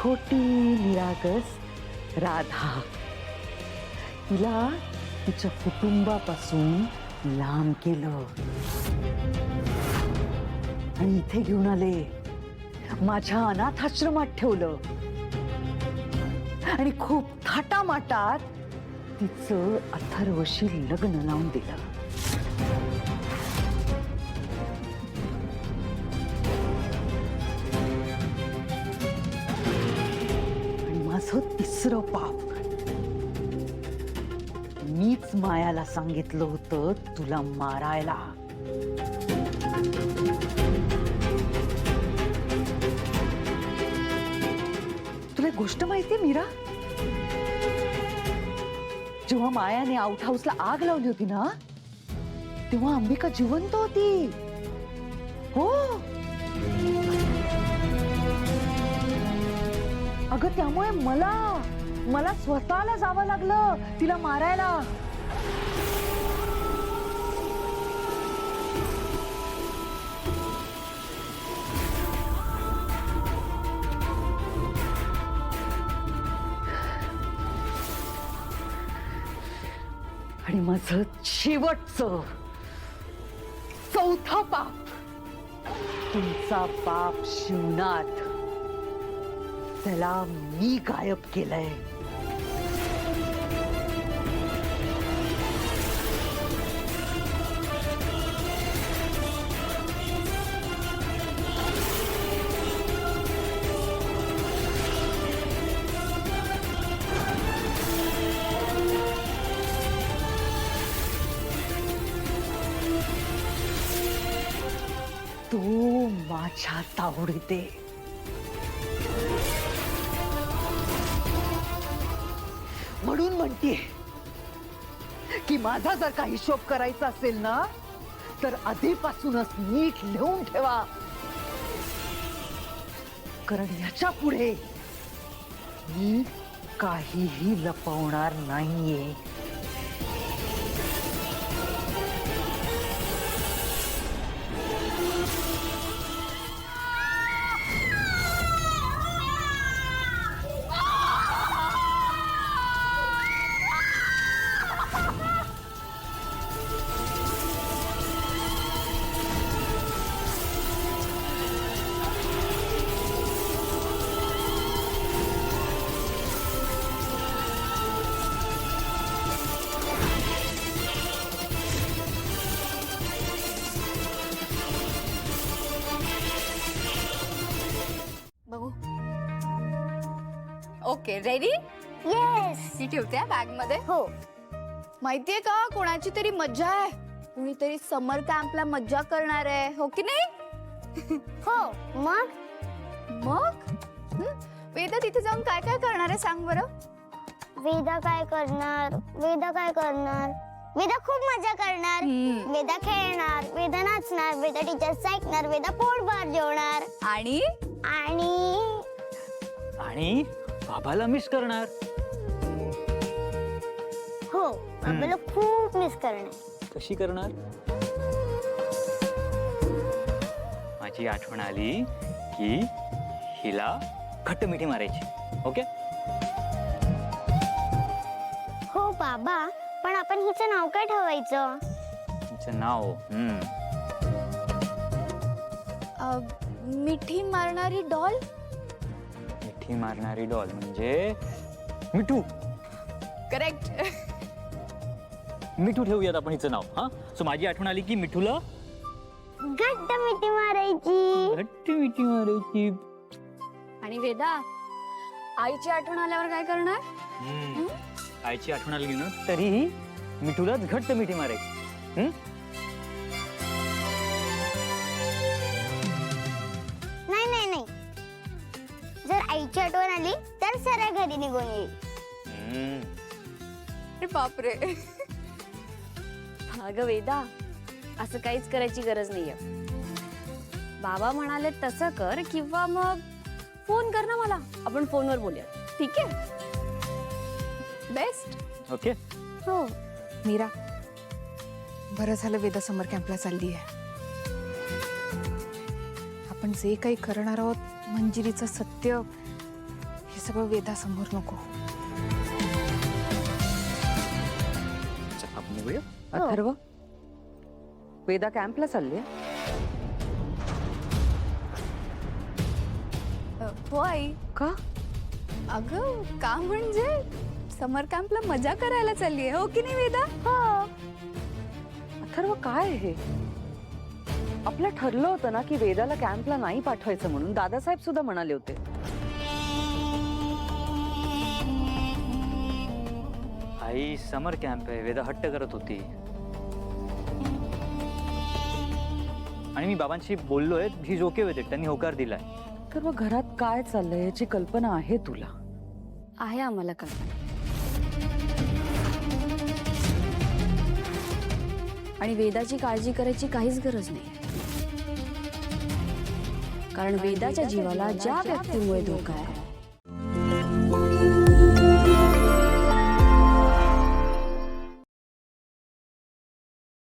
छोटी निरागस राधा. तिला तिच्या कुटुंबापासून लांब केलं आणि इथे घेऊन आले, माझ्या अनाथाश्रमात ठेवलं आणि खूप थाटामाटात तिचं अथर्वशी लग्न लावून दिलं. आणि माझं तिसरं पाप, मीच मायाला सांगितलं होतं तुला मारायला. तुला एक गोष्ट माहितीये मीरा, जेव्हा मायाने आउट हाऊसला आग लावली होती ना, तेव्हा अंबिका जिवंत होती. हो अगं, त्यामुळे मला स्वतःला जावं लागलं तिला मारायला. आणि माझं शेवटचं चौथा पाप, तुमचा बाप शिवनाथ, त्याला मी गायब केलंय. तो माझ्या तावडीत आहे. म्हणून म्हणते की माझा जर का हिशोब करायचा असेल ना, तर आधीपासूनच नीट लिहून ठेवा, कारण याच्या पुढे मी काहीही लपवणार नाहीये. बघू. Okay, ready? येस. ती ठेवते बॅग मध्ये. हो. माहितीये का, कोणाची तरी मज्जा आहे, कुणीतरी समर कॅम्पला मज्जा करणार आहे, हो की नाही? हो. मग वेदा तिथे जाऊन काय काय करणार आहे सांग बरं. वेदा काय करणार? वेदा खूप मजा करणार. वेदा खेळणार, वेदा नाचणार, वेदा टीचर्स ऐकणार, वेदा पोटभर जेवणार आणि आणि बाबाला मिस करणार. हो, बाबाला खूप मिस करणार. कशी करणार? माझी आठवण आली की हिला खट्ट मिठी मारायची. ओके? हो बाबा, पण आपण हिचं नाव काय ठेवायचं? तिचं नाव मिठी मारणारी डॉल. मिठी मारणारी डॉल म्हणजे मिठू. करेक्ट. मिठू ठेवूयात आपण हिचं नाव. हा, सो माझी आठवण आली की मिठूला घट्ट मिठी मारायची. घट्ट मिठी मारायची. आणि वेदा, आईची आठवण आल्यावर काय करणार? आईची आठवण आली ना, तरीही मिठूलाच घट्ट मिठी मारायची. नाही, जर आईची आठवण आली तर सरळ घरी निघून येईल. बापरे. अगं वेदा, असं काहीच करायची गरज नाहीये. बाबा म्हणाले तसं कर, किंवा मग फोन कर ना मला, आपण फोनवर बोलूया. ठीक आहे? बेस्ट. ओके. हो. मीरा, बरं झालं वेदा समर कॅम्पला चालली आहे. आपण जे काही करणार आहोत, मंजिरीचं सत्य सगळं वेदासमोर नको. चल, आपण निघूया. अथर्व, वेदा कॅम्पला चालली हो आई. का? अगं का म्हणजे समर कॅम्पला मजा करायला चालली आहे, हो की नाही वेदा? अथर्व, काय हे? आपलं ठरलं होतं ना की वेदाला कॅम्पला नाही पाठवायचं म्हणून. दादासाहेब सुद्धा म्हणाले होते. आई समर कॅम्प आहे, वेदा हट्ट करत होती. आणि मी बाबांशी बोललोय, ही ओके विथ इट, त्यांनी होकार दिलाय. तर मग घरात काय चाललंय याची कल्पना आहे तुला? आहे आम्हाला कल्पना. आणि वेदाची काळजी करायची काहीच गरज नाही, कारण वेदाच्या जीवाला ज्या व्यक्तीमुळे धोका आहे